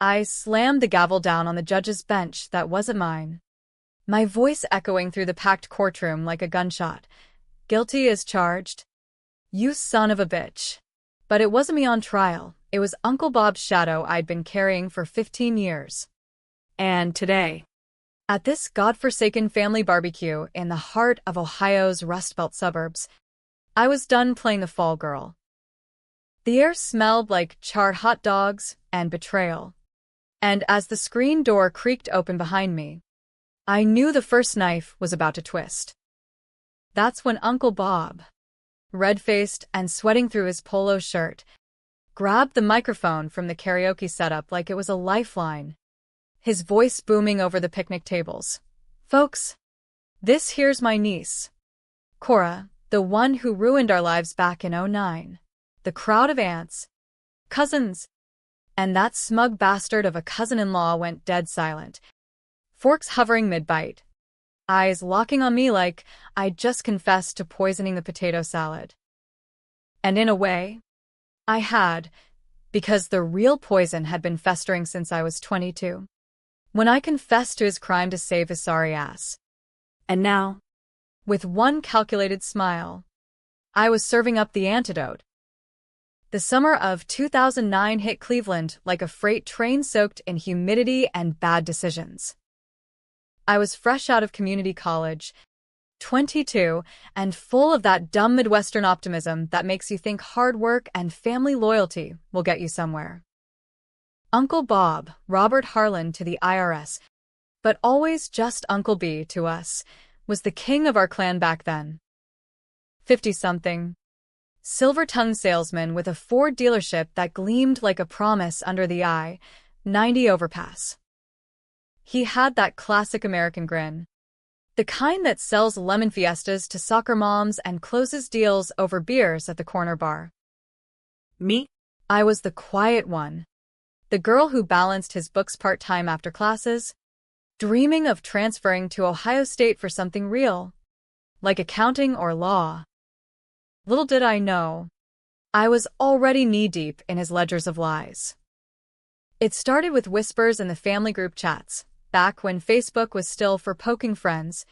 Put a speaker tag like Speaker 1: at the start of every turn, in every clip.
Speaker 1: I slammed the gavel down on the judge's bench that wasn't mine, my voice echoing through the packed courtroom like a gunshot. Guilty as charged. You son of a bitch. But it wasn't me on trial. It was Uncle Bob's shadow I'd been carrying for 15 years. And today, at this godforsaken family barbecue in the heart of Ohio's Rust Belt suburbs, I was done playing the fall girl. The air smelled like charred hot dogs and betrayal. And as the screen door creaked open behind me, I knew the first knife was about to twist. That's when Uncle Bob, red-faced and sweating through his polo shirt, grabbed the microphone from the karaoke setup like it was a lifeline, his voice booming over the picnic tables. Folks, this here's my niece, Cora, the one who ruined our lives back in '09. The crowd of aunts, cousins, and that smug bastard of a cousin-in-law went dead silent, forks hovering mid-bite, eyes locking on me like I'd just confessed to poisoning the potato salad. And in a way, I had, because the real poison had been festering since I was 22, when I confessed to his crime to save his sorry ass. And now, with one calculated smile, I was serving up the antidote. The summer of 2009 hit Cleveland like a freight train soaked in humidity and bad decisions. I was fresh out of community college, 22, and full of that dumb Midwestern optimism that makes you think hard work and family loyalty will get you somewhere. Uncle Bob, Robert Harlan to the IRS, but always just Uncle B to us, was the king of our clan back then. 50-something, silver-tongued salesman with a Ford dealership that gleamed like a promise under the I-90 overpass. He had that classic American grin, the kind that sells lemon fiestas to soccer moms and closes deals over beers at the corner bar. Me? I was the quiet one, the girl who balanced his books part-time after classes, dreaming of transferring to Ohio State for something real, like accounting or law. Little did I know, I was already knee-deep in his ledgers of lies. It started with whispers in the family group chats, back when Facebook was still for poking friends,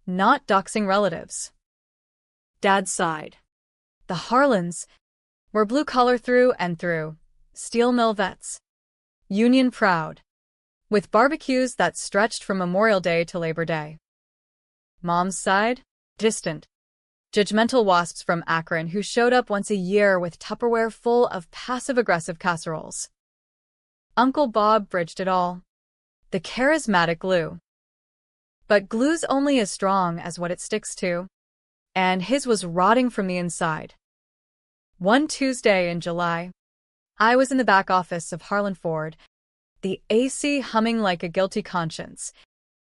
Speaker 1: not doxing relatives. Dad's side, the Harlans, were blue-collar through and through, steel mill vets, union proud, with barbecues that stretched from Memorial Day to Labor Day. Mom's side, distant, judgmental wasps from Akron who showed up once a year with Tupperware full of passive-aggressive casseroles. Uncle Bob bridged it all. The charismatic glue. But glue's only as strong as what it sticks to, and his was rotting from the inside. One Tuesday in July, I was in the back office of Harlan Ford, the AC humming like a guilty conscience,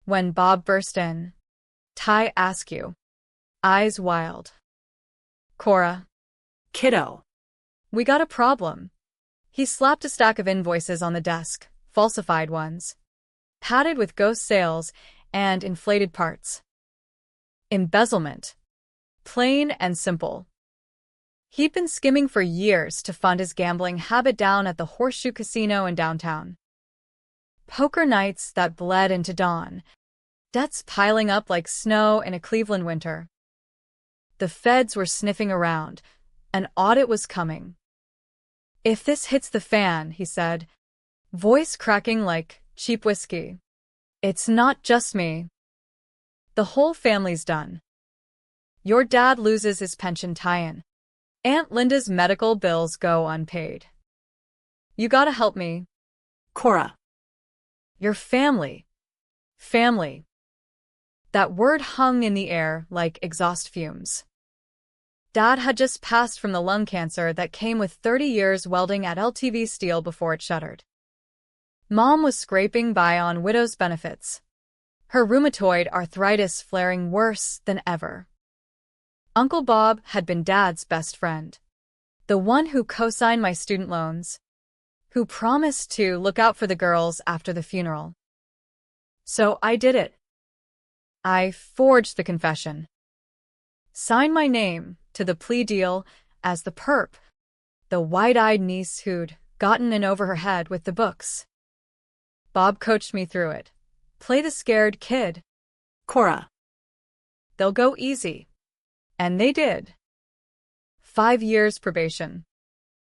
Speaker 1: when Bob burst in. Ty Askew, eyes wild. Cora. Kiddo. We got a problem. He slapped a stack of invoices on the desk, falsified ones, padded with ghost sales and inflated parts. Embezzlement. Plain and simple. He'd been skimming for years to fund his gambling habit down at the Horseshoe Casino in downtown. Poker nights that bled into dawn, debts piling up like snow in a Cleveland winter. The feds were sniffing around. An audit was coming. If this hits the fan, he said, voice cracking like cheap whiskey, it's not just me. The whole family's done. Your dad loses his pension tie-in. Aunt Linda's medical bills go unpaid. You gotta help me. Cora. Your family. Family. That word hung in the air like exhaust fumes. Dad had just passed from the lung cancer that came with 30 years welding at LTV Steel before it shuttered. Mom was scraping by on widow's benefits, her rheumatoid arthritis flaring worse than ever. Uncle Bob had been Dad's best friend, the one who co-signed my student loans, who promised to look out for the girls after the funeral. So I did it. I forged the confession, signed my name to the plea deal as the perp, the wide-eyed niece who'd gotten in over her head with the books. Bob coached me through it. Play the scared kid.
Speaker 2: Cora.
Speaker 1: They'll go easy. And they did. 5 years probation.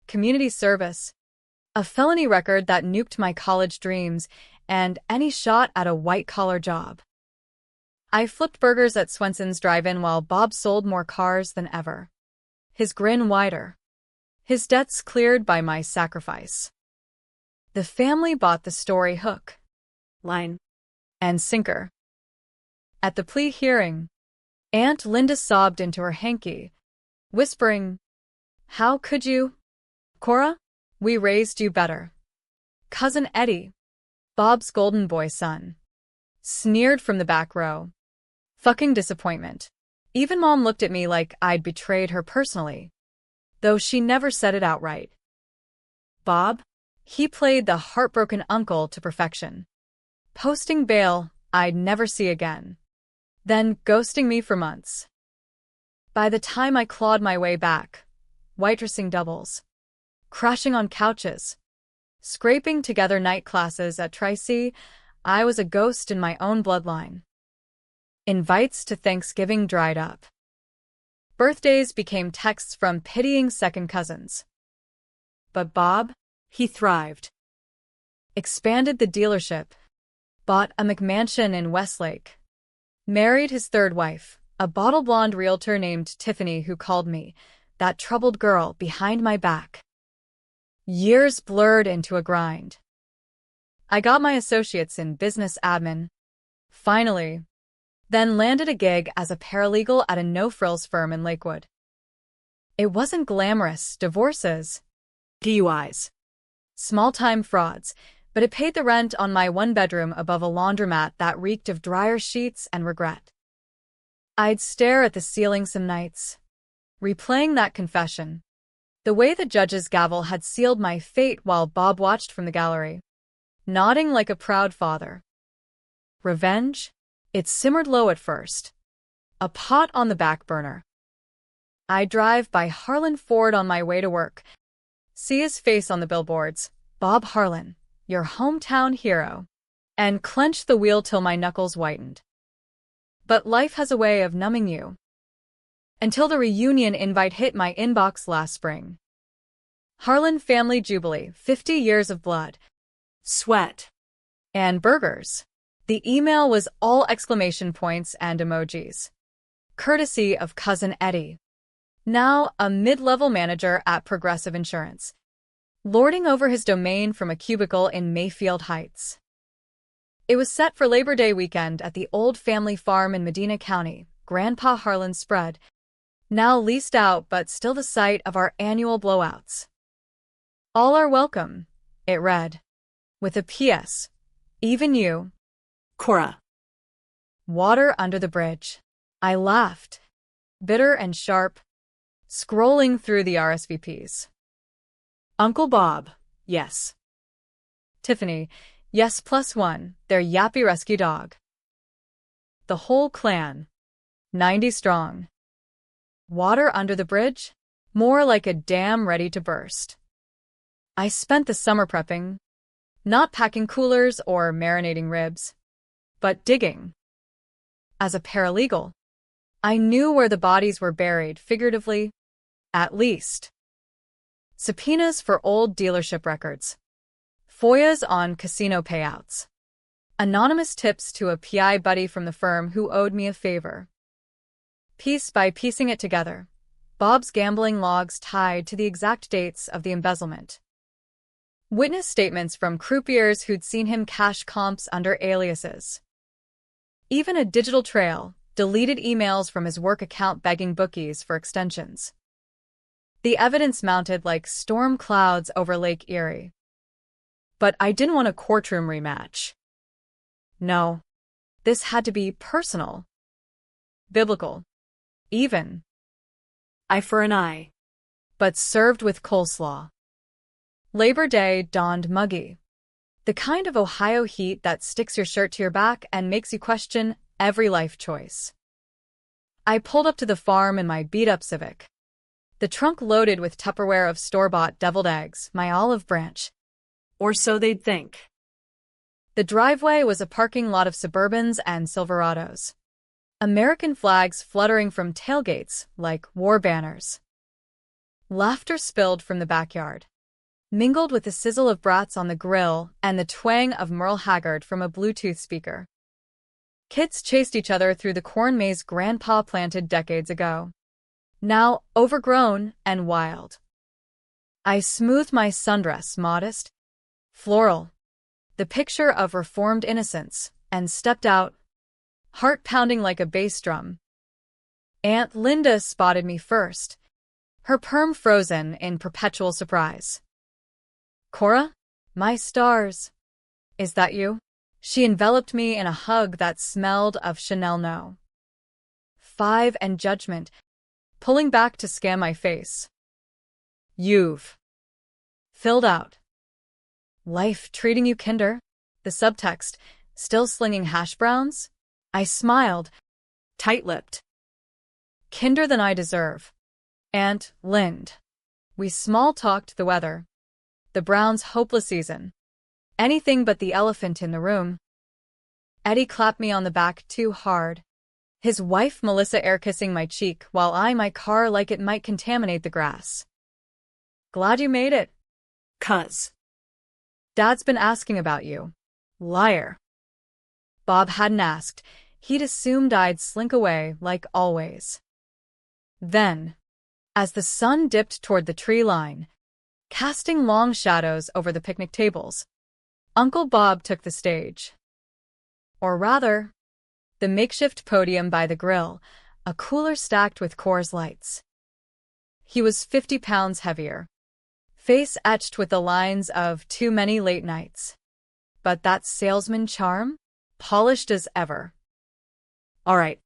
Speaker 1: Community service. A felony record that nuked my college dreams and any shot at a white-collar job. I flipped burgers at Swenson's drive-in while Bob sold more cars than ever. His grin wider. His debts cleared by my sacrifice. The family bought the story hook,
Speaker 2: Line.
Speaker 1: and sinker. At the plea hearing, Aunt Linda sobbed into her hanky, whispering, "How could you? Cora, we raised you better." Cousin Eddie, Bob's golden boy son, sneered from the back row. Fucking disappointment. Even Mom looked at me like I'd betrayed her personally, though she never said it outright. Bob? He played the heartbroken uncle to perfection. Posting bail I'd never see again, then ghosting me for months. By the time I clawed my way back, waitressing doubles, crashing on couches, scraping together night classes at Tri-C, I was a ghost in my own bloodline. Invites to Thanksgiving dried up. Birthdays became texts from pitying second cousins. But Bob, he thrived. Expanded the dealership, bought a McMansion in Westlake, married his third wife, a bottle blonde realtor named Tiffany who called me that troubled girl behind my back. Years blurred into a grind. I got my associates in business admin, finally, then landed a gig as a paralegal at a no-frills firm in Lakewood. It wasn't glamorous, divorces,
Speaker 2: DUIs,
Speaker 1: small-time frauds, but it paid the rent on my one-bedroom above a laundromat that reeked of dryer sheets and regret. I'd stare at the ceiling some nights, replaying that confession, the way the judge's gavel had sealed my fate while Bob watched from the gallery, nodding like a proud father. Revenge? It simmered low at first, a pot on the back burner. I drive by Harlan Ford on my way to work, see his face on the billboards, Bob Harlan, your hometown hero, and clench the wheel till my knuckles whitened. But life has a way of numbing you. Until the reunion invite hit my inbox last spring. Harlan Family Jubilee, 50 years of blood,
Speaker 2: sweat,
Speaker 1: and burgers. The email was all exclamation points and emojis. Courtesy of Cousin Eddie, now a mid-level manager at Progressive Insurance, lording over his domain from a cubicle in Mayfield Heights. It was set for Labor Day weekend at the old family farm in Medina County, Grandpa Harlan's spread, now leased out but still the site of our annual blowouts. All are welcome, it read, with a P.S. Even you,
Speaker 2: Cora.
Speaker 1: Water under the bridge. I laughed, bitter and sharp, scrolling through the RSVPs.
Speaker 2: Uncle Bob, yes.
Speaker 1: Tiffany, yes +1, their yappy rescue dog. The whole clan, 90 strong. Water under the bridge? More like a dam ready to burst. I spent the summer prepping, not packing coolers or marinating ribs, but digging. As a paralegal, I knew where the bodies were buried figuratively, at least. Subpoenas for old dealership records. FOIAs on casino payouts. Anonymous tips to a PI buddy from the firm who owed me a favor. Piece by piecing it together, Bob's gambling logs tied to the exact dates of the embezzlement. Witness statements from croupiers who'd seen him cash comps under aliases. Even a digital trail, deleted emails from his work account begging bookies for extensions. The evidence mounted like storm clouds over Lake Erie. But I didn't want a courtroom rematch. No, this had to be personal. Biblical. Even.
Speaker 2: Eye for an eye.
Speaker 1: But served with coleslaw. Labor Day dawned muggy. The kind of Ohio heat that sticks your shirt to your back and makes you question every life choice. I pulled up to the farm in my beat-up Civic. The trunk loaded with Tupperware of store-bought deviled eggs, my olive branch.
Speaker 2: Or so they'd think.
Speaker 1: The driveway was a parking lot of Suburbans and Silverados. American flags fluttering from tailgates like war banners. Laughter spilled from the backyard, mingled with the sizzle of brats on the grill and the twang of Merle Haggard from a Bluetooth speaker. Kids chased each other through the corn maze Grandpa planted decades ago, now overgrown and wild. I smoothed my sundress, modest, floral, the picture of reformed innocence, and stepped out, heart pounding like a bass drum. Aunt Linda spotted me first, her perm frozen in perpetual surprise. "Cora? My stars. Is that you?" She enveloped me in a hug that smelled of Chanel No. 5 and judgment, pulling back to scan my face. "You've filled out. Life treating you kinder?" The subtext, still slinging hash browns? I smiled, tight-lipped. "Kinder than I deserve. Aunt Lind." We small-talked the weather. The Browns' hopeless season. Anything but the elephant in the room. Eddie clapped me on the back too hard, his wife Melissa air-kissing my cheek while I my car like it might contaminate the grass. "Glad you made it."
Speaker 2: "'Cause
Speaker 1: "Dad's been asking about you." Liar. Bob hadn't asked. He'd assumed I'd slink away like always. Then, as the sun dipped toward the tree line, casting long shadows over the picnic tables, Uncle Bob took the stage. Or rather, the makeshift podium by the grill, a cooler stacked with Coors Lights. He was 50 pounds heavier, face etched with the lines of too many late nights. But that salesman charm? Polished as ever.
Speaker 2: all right.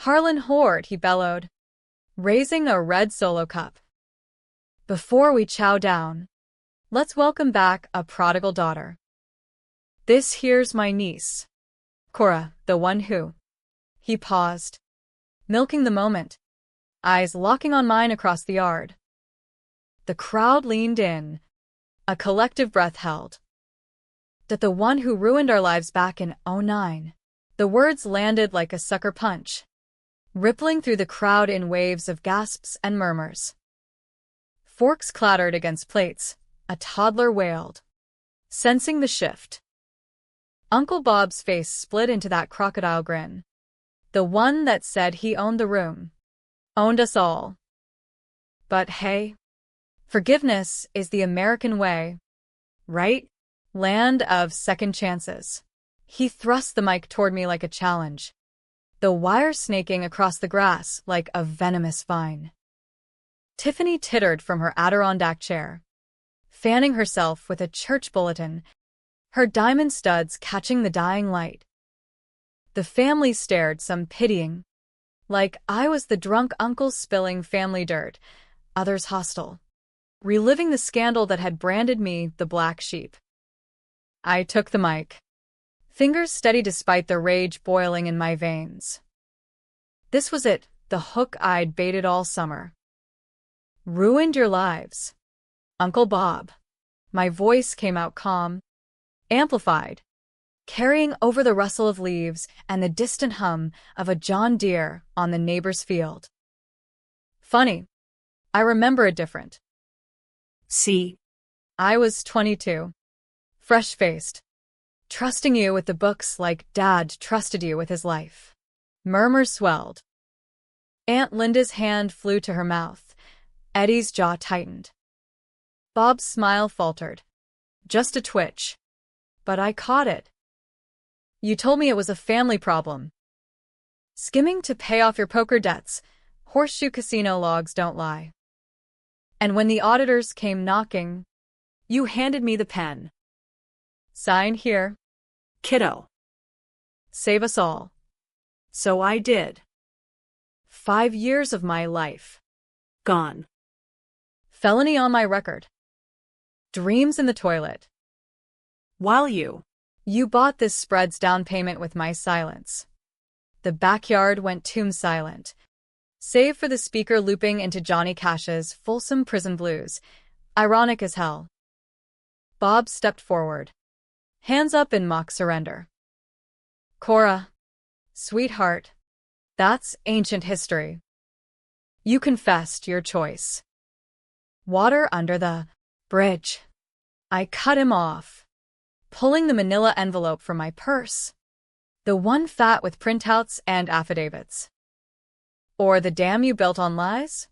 Speaker 1: "Harlan Horde," he bellowed, raising a red Solo cup. "Before we chow down, let's welcome back a prodigal daughter. This here's my niece, Cora, the one who—" He paused, milking the moment, eyes locking on mine across the yard. The crowd leaned in, a collective breath held. "That the one who ruined our lives back in '09. The words landed like a sucker punch, rippling through the crowd in waves of gasps and murmurs. Forks clattered against plates, a toddler wailed, sensing the shift. Uncle Bob's face split into that crocodile grin, the one that said he owned the room, owned us all. But hey, forgiveness is the American way, right? Land of second chances. He thrust the mic toward me like a challenge, the wire snaking across the grass like a venomous vine. Tiffany tittered from her Adirondack chair, fanning herself with a church bulletin, her diamond studs catching the dying light. The family stared, some pitying, like I was the drunk uncle spilling family dirt, others hostile, reliving the scandal that had branded me the black sheep. I took the mic, fingers steady despite the rage boiling in my veins. This was it, the hook I'd baited all summer. "Ruined your lives, Uncle Bob." My voice came out calm, amplified, carrying over the rustle of leaves and the distant hum of a John Deere on the neighbor's field. Funny, I remember it different.
Speaker 2: See,
Speaker 1: I was 22, fresh-faced, trusting you with the books like Dad trusted you with his life. Murmurs swelled. Aunt Linda's hand flew to her mouth. Eddie's jaw tightened. Bob's smile faltered. Just a twitch. But I caught it. "You told me it was a family problem. Skimming to pay off your poker debts. Horseshoe casino logs don't lie. And when the auditors came knocking, you handed me the pen. Sign here,
Speaker 2: kiddo.
Speaker 1: Save us all."
Speaker 2: So I did.
Speaker 1: 5 years of my life.
Speaker 2: Gone.
Speaker 1: Felony on my record. Dreams in the toilet.
Speaker 2: While you
Speaker 1: bought this spread's down payment with my silence. The backyard went tomb silent, save for the speaker looping into Johnny Cash's Folsom Prison Blues, ironic as hell. Bob stepped forward, hands up in mock surrender. Cora, sweetheart, that's ancient history. You confessed your choice. Water under the bridge. I cut him off, pulling the manila envelope from my purse. The one fat with printouts and affidavits. Or the dam you built on lies?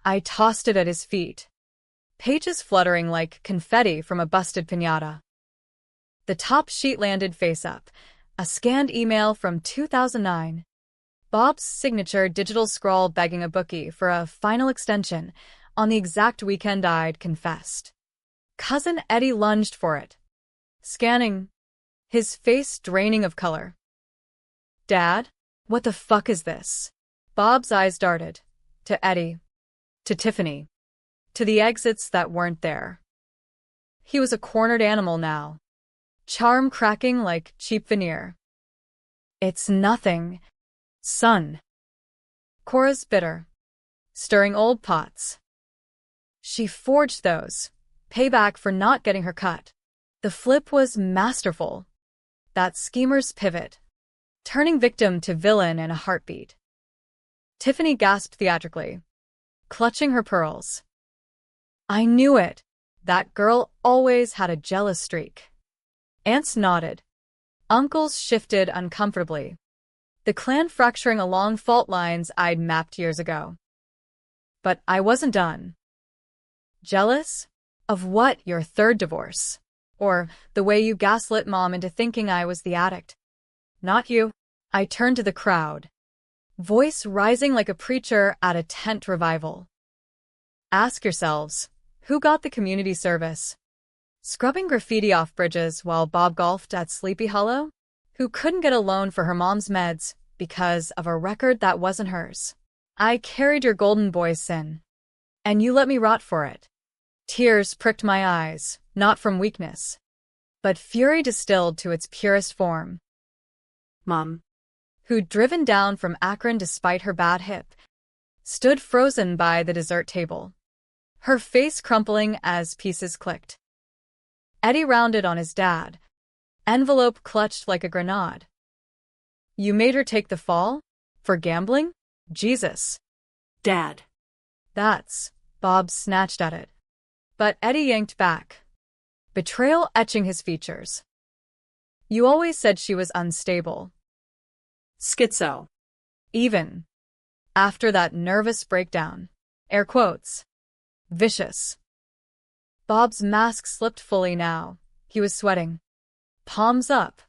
Speaker 1: I tossed it at his feet, pages fluttering like confetti from a busted piñata. The top sheet landed face up, a scanned email from 2009. Bob's signature digital scrawl begging a bookie for a final extension on the exact weekend I'd confessed. Cousin Eddie lunged for it, scanning, his face draining of color. Dad, what the fuck is this? Bob's eyes darted. To Eddie. To Tiffany. To the exits that weren't there. He was a cornered animal now, charm cracking like cheap veneer. It's nothing, son. Cora's bitter, stirring old pots. She forged those, payback for not getting her cut. The flip was masterful. That schemer's pivot, turning victim to villain in a heartbeat. Tiffany gasped theatrically, clutching her pearls. I knew it. That girl always had a jealous streak. Aunts nodded. Uncles shifted uncomfortably, the clan fracturing along fault lines I'd mapped years ago. But I wasn't done. Jealous? Of what, your third divorce? Or the way you gaslit Mom into thinking I was the addict? Not you. I turned to the crowd, voice rising like a preacher at a tent revival. Ask yourselves, who got the community service? Scrubbing graffiti off bridges while Bob golfed at Sleepy Hollow? Who couldn't get a loan for her mom's meds because of a record that wasn't hers? I carried your golden boy's sin, and you let me rot for it. Tears pricked my eyes, not from weakness, but fury distilled to its purest form.
Speaker 2: Mom,
Speaker 1: who'd driven down from Akron despite her bad hip, stood frozen by the dessert table, her face crumpling as pieces clicked. Eddie rounded on his dad, envelope clutched like a grenade. You made her take the fall? For gambling? Jesus.
Speaker 2: Dad.
Speaker 1: Bob snatched at it. But Eddie yanked back, betrayal etching his features. You always said she was unstable.
Speaker 2: Schizo.
Speaker 1: Even after that nervous breakdown. Air quotes. Vicious. Bob's mask slipped fully now. He was sweating. Palms up.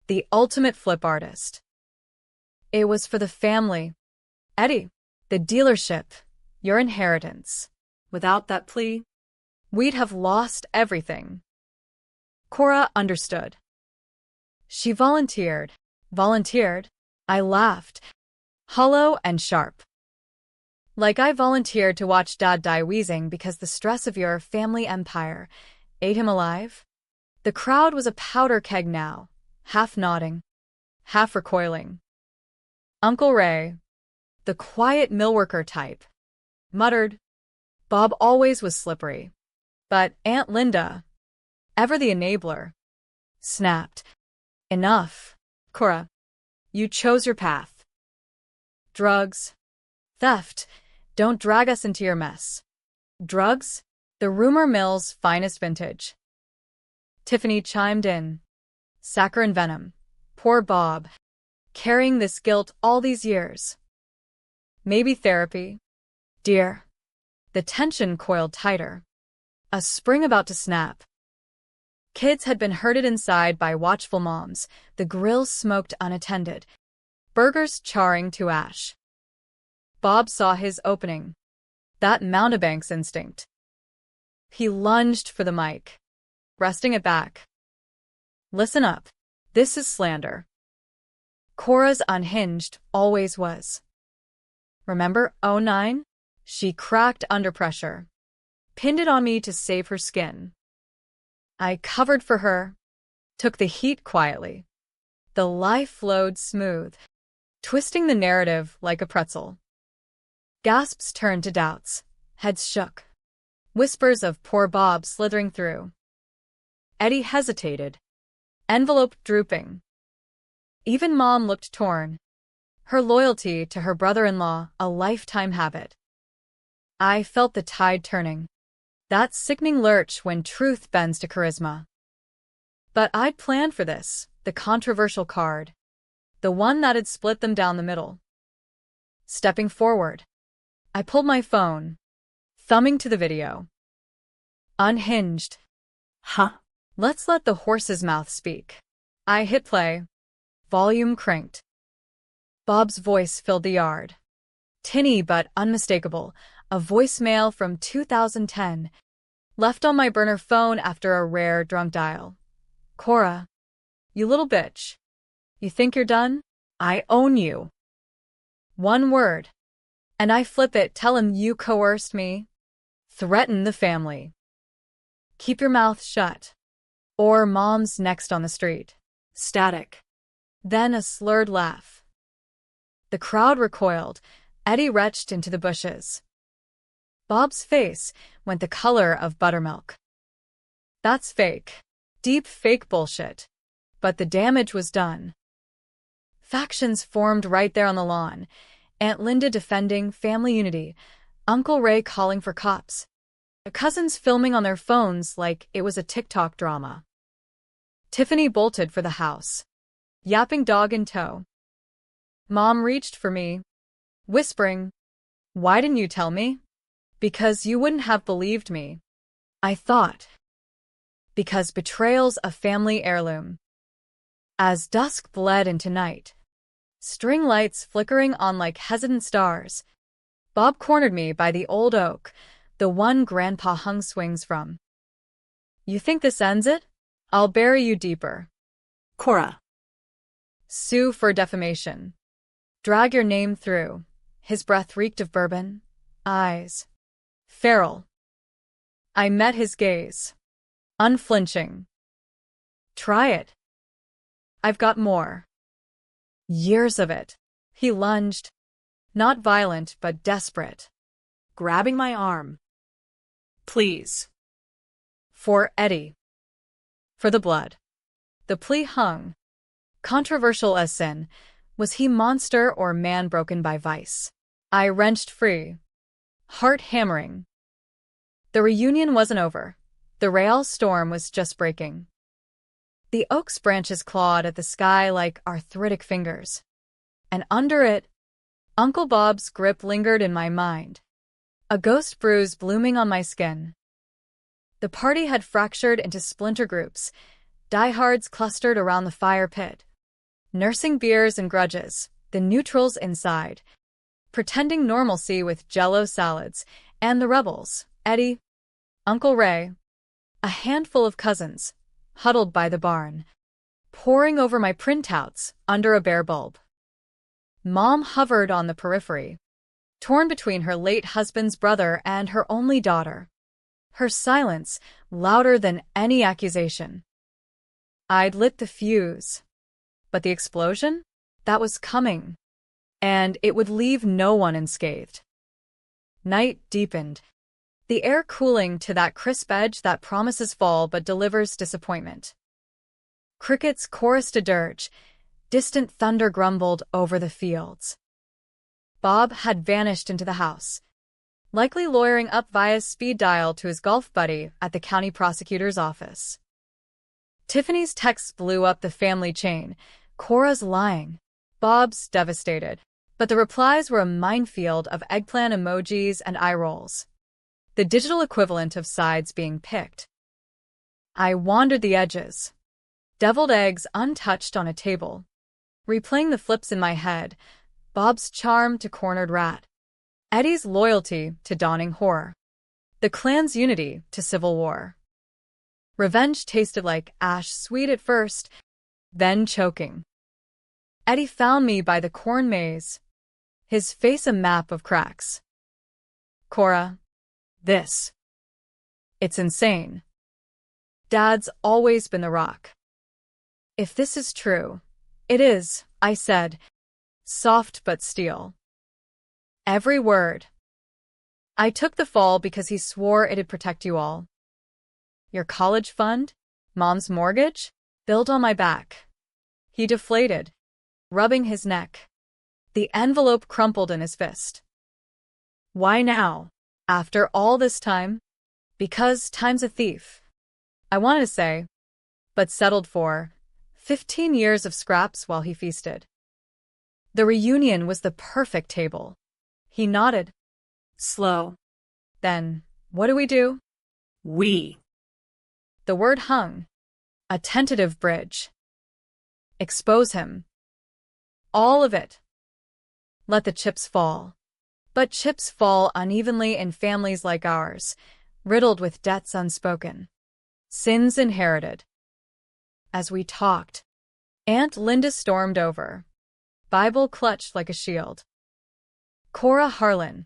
Speaker 1: The ultimate flip artist. It was for the family. Eddie, the dealership, your inheritance. Without that plea, we'd have lost everything. Cora understood. She volunteered. I laughed, hollow and sharp. Like I volunteered to watch Dad die wheezing because the stress of your family empire ate him alive. The crowd was a powder keg now, half nodding, half recoiling. Uncle Ray, the quiet millworker type, muttered. Bob always was slippery. But Aunt Linda, ever the enabler, snapped. Enough, Cora. You chose your path. Drugs. Theft. Don't drag us into your mess. Drugs? The rumor mill's finest vintage. Tiffany chimed in. Saccharine venom. Poor Bob. Carrying this guilt all these years. Maybe therapy. Dear. The tension coiled tighter. A spring about to snap. Kids had been herded inside by watchful moms, the grill smoked unattended, burgers charring to ash. Bob saw his opening. That mountebank's instinct. He lunged for the mic, wresting it back. Listen up. This is slander. Cora's unhinged, always was. Remember '09? She cracked under pressure, pinned it on me to save her skin. I covered for her, took the heat quietly. The lie flowed smooth, twisting the narrative like a pretzel. Gasps turned to doubts, heads shook, whispers of poor Bob slithering through. Eddie hesitated, envelope drooping. Even Mom looked torn. Her loyalty to her brother-in-law, a lifetime habit. I felt the tide turning. That sickening lurch when truth bends to charisma. But I'd planned for this, the controversial card. The one that had split them down the middle. Stepping forward, I pulled my phone, thumbing to the video. Unhinged.
Speaker 2: Huh?
Speaker 1: Let's let the horse's mouth speak. I hit play. Volume cranked. Bob's voice filled the yard. Tinny but unmistakable, a voicemail from 2010, left on my burner phone after a rare drunk dial. Cora, you little bitch. You think you're done? I own you. One word. And I flip it, tell him you coerced me. Threaten the family. Keep your mouth shut. Or Mom's next on the street.
Speaker 2: Static.
Speaker 1: Then a slurred laugh. The crowd recoiled. Eddie retched into the bushes. Bob's face went the color of buttermilk. That's fake. Deep fake bullshit. But the damage was done. Factions formed right there on the lawn. Aunt Linda defending family unity. Uncle Ray calling for cops. Cousins filming on their phones like it was a TikTok drama. Tiffany bolted for the house. Yapping dog in tow. Mom reached for me, whispering, "Why didn't you tell me?" "Because you wouldn't have believed me," I thought. Because betrayal's a family heirloom. As dusk bled into night, string lights flickering on like hesitant stars, Bob cornered me by the old oak, the one Grandpa hung swings from. "You think this ends it? I'll bury you deeper."
Speaker 2: Cora.
Speaker 1: Sue for defamation. Drag your name through. His breath reeked of bourbon. Eyes. Feral. I met his gaze. Unflinching. Try it. I've got more. Years of it. He lunged. Not violent, but desperate.
Speaker 2: Grabbing my arm. Please.
Speaker 1: For Eddie. For the blood. The plea hung. Controversial as sin. Was he monster or man broken by vice? I wrenched free. Heart hammering. The reunion wasn't over. The Real storm was just breaking. The oak's branches clawed at the sky like arthritic fingers. And under it, Uncle Bob's grip lingered in my mind. A ghost bruise blooming on my skin. The party had fractured into splinter groups. Diehards clustered around the fire pit. Nursing beers and grudges, the neutrals inside. Pretending normalcy with Jell-O salads. And the rebels, Eddie, Uncle Ray. A handful of cousins, huddled by the barn. Poring over my printouts under a bare bulb. Mom hovered on the periphery. Torn between her late husband's brother and her only daughter. Her silence louder than any accusation. I'd lit the fuse. But the explosion? That was coming. And it would leave no one unscathed. Night deepened. The air cooling to that crisp edge that promises fall but delivers disappointment. Crickets chorused a dirge. Distant thunder grumbled over the fields. Bob had vanished into the house, likely lawyering up via speed dial to his golf buddy at the county prosecutor's office. Tiffany's texts blew up the family chain. Cora's lying. Bob's devastated. But the replies were a minefield of eggplant emojis and eye rolls. The digital equivalent of sides being picked. I wandered the edges. Deviled eggs untouched on a table. Replaying the flips in my head. Bob's charm to cornered rat. Eddie's loyalty to dawning horror. The clan's unity to civil war. Revenge tasted like ash, sweet at first, then choking. Eddie found me by the corn maze, his face a map of cracks. Cora, this. It's insane. Dad's always been the rock. If this is true, it is, I said, soft but steel. Every word. I took the fall because he swore it'd protect you all. Your college fund? Mom's mortgage? Build on my back. He deflated, rubbing his neck. The envelope crumpled in his fist. Why now? After all this time? Because time's a thief. I wanted to say, but settled for 15 years of scraps while he feasted. The reunion was the perfect table. He nodded.
Speaker 2: Slow.
Speaker 1: Then, what do we do?
Speaker 2: We.
Speaker 1: The word hung. A tentative bridge. Expose him. All of it. Let the chips fall. But chips fall unevenly in families like ours, riddled with debts unspoken, sins inherited. As we talked, Aunt Linda stormed over, Bible clutched like a shield. Cora Harlan,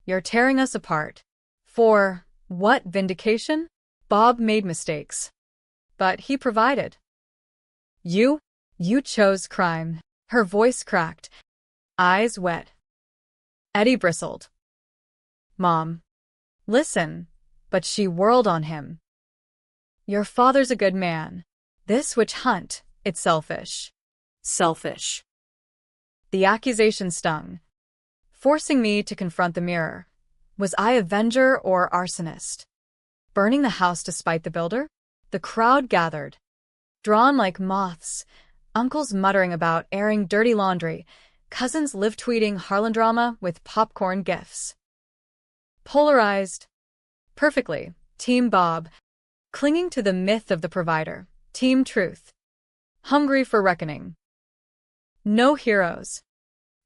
Speaker 1: you're tearing us apart. For what vindication? Bob made mistakes, but he provided. You chose crime. Her voice cracked, eyes wet. Eddie bristled. Mom, listen, but she whirled on him. Your father's a good man. This witch hunt, it's selfish.
Speaker 2: Selfish.
Speaker 1: The accusation stung, forcing me to confront the mirror. Was I avenger or arsonist? Burning the house to spite the builder? The crowd gathered, drawn like moths, uncles muttering about airing dirty laundry, cousins live-tweeting Harlan drama with popcorn gifs. Polarized. Perfectly. Team Bob, clinging to the myth of the provider. Team Truth, hungry for reckoning. No heroes.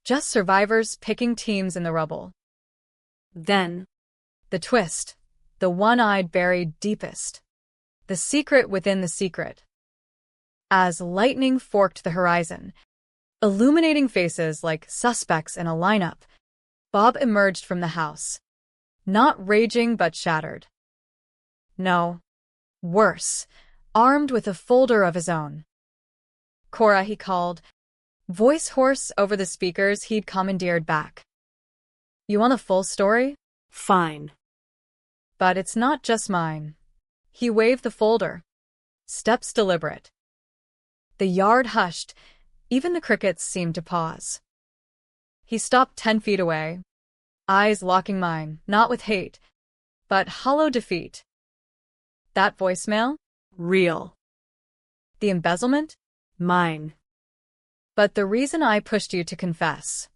Speaker 1: Just survivors picking teams in the rubble.
Speaker 2: Then,
Speaker 1: the twist. The one-eyed buried deepest. The secret within the secret. As lightning forked the horizon, illuminating faces like suspects in a lineup, Bob emerged from the house. Not raging but shattered. No. Worse. Armed with a folder of his own. Cora, he called, voice hoarse over the speakers he'd commandeered back. You want the full story?
Speaker 2: Fine.
Speaker 1: But it's not just mine. He waved the folder. Steps deliberate. The yard hushed. Even the crickets seemed to pause. He stopped 10 feet away, eyes locking mine, not with hate, but hollow defeat. That voicemail?
Speaker 2: Real.
Speaker 1: The embezzlement?
Speaker 2: Mine.
Speaker 1: But the reason I pushed you to confess.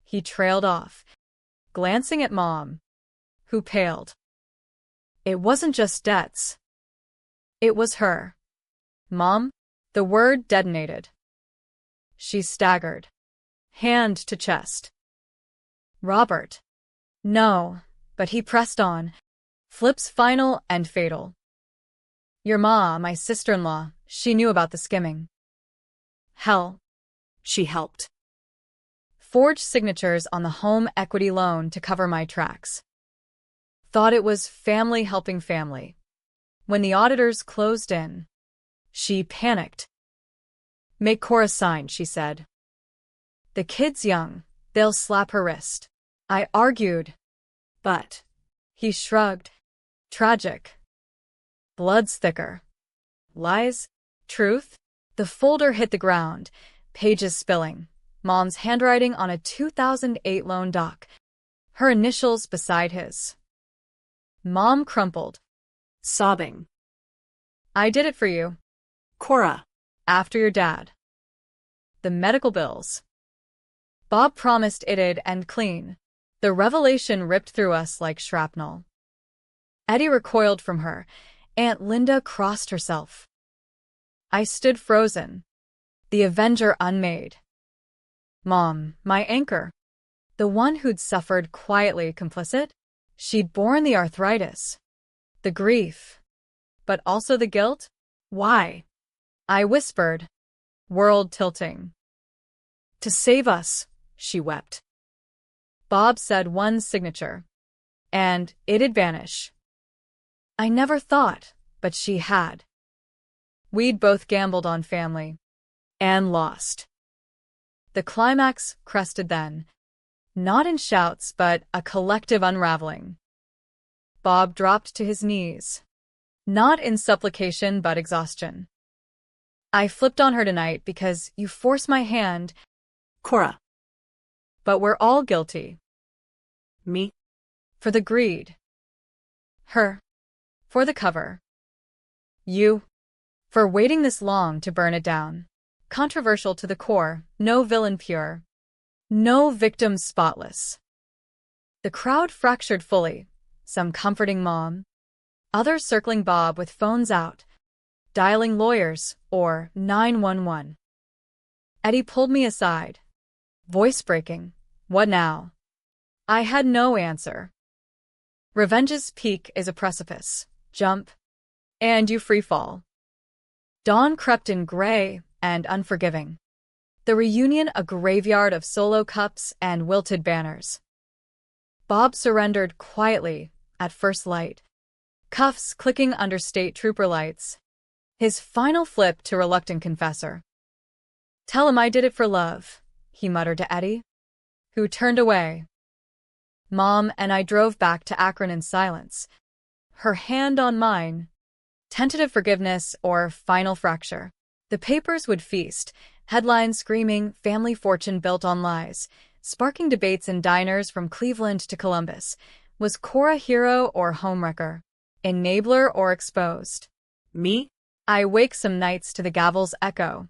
Speaker 1: He trailed off, glancing at Mom, who paled. It wasn't just debts. It was her. Mom? The word detonated. She staggered, hand to chest. Robert. No, but he pressed on. Flip's final and fatal. Your ma, my sister-in-law, she knew about the skimming. Hell.
Speaker 2: She helped.
Speaker 1: Forged signatures on the home equity loan to cover my tracks. Thought it was family helping family. When the auditors closed in, she panicked. Make Cora sign, she said. The kid's young. They'll slap her wrist. I argued.
Speaker 2: But
Speaker 1: he shrugged. Tragic. Blood's thicker. Lies? Truth? The folder hit the ground, pages spilling. Mom's handwriting on a 2008 loan doc. Her initials beside his. Mom crumpled,
Speaker 2: sobbing.
Speaker 1: I did it for you.
Speaker 2: Cora.
Speaker 1: After your dad. The medical bills. Bob promised it'd end clean. The revelation ripped through us like shrapnel. Eddie recoiled from her. Aunt Linda crossed herself. I stood frozen. The avenger unmade. Mom, my anchor. The one who'd suffered quietly complicit. She'd borne the arthritis. The grief. But also the guilt? Why? I whispered, world tilting. To save us, she wept. Bob said one signature. And it'd vanish. I never thought, but she had. We'd both gambled on family. And lost. The climax crested then. Not in shouts, but a collective unraveling. Bob dropped to his knees. Not in supplication, but exhaustion. I flipped on her tonight because you forced my hand,
Speaker 2: Cora.
Speaker 1: but we're all guilty.
Speaker 2: Me.
Speaker 1: For the greed. Her. For the cover. You. For waiting this long to burn it down. Controversial to the core, no villain pure. No victim spotless. The crowd fractured fully, some comforting Mom, others circling Bob with phones out, dialing lawyers or 911. Eddie pulled me aside, voice breaking. What now? I had no answer. Revenge's peak is a precipice. Jump, and you free fall. Dawn crept in gray and unforgiving. The reunion a graveyard of solo cups and wilted banners. Bob surrendered quietly at first light, cuffs clicking under state trooper lights. His final flip to reluctant confessor. Tell him I did it for love, he muttered to Eddie, who turned away. Mom and I drove back to Akron in silence, her hand on mine. Tentative forgiveness or final fracture. The papers would feast, headlines screaming family fortune built on lies, sparking debates in diners from Cleveland to Columbus. Was Cora hero or homewrecker? Enabler or exposed?
Speaker 2: Me?
Speaker 1: I wake some nights to the gavel's echo,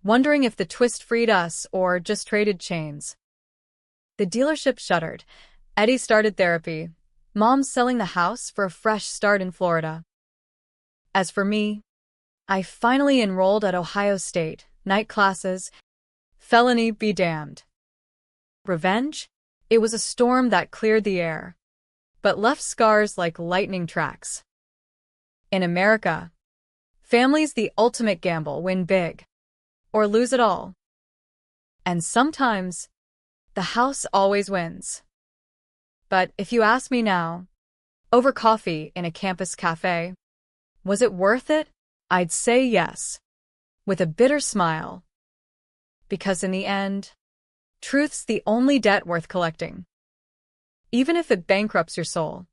Speaker 1: wondering if the twist freed us or just traded chains. The dealership shuttered. Eddie started therapy. Mom's selling the house for a fresh start in Florida. As for me, I finally enrolled at Ohio State, night classes. Felony be damned. Revenge? It was a storm that cleared the air, but left scars like lightning tracks. In America, family's the ultimate gamble: win big or lose it all. And sometimes, the house always wins. But if you ask me now, over coffee in a campus cafe, was it worth it? I'd say yes, with a bitter smile. Because in the end, truth's the only debt worth collecting, even if it bankrupts your soul.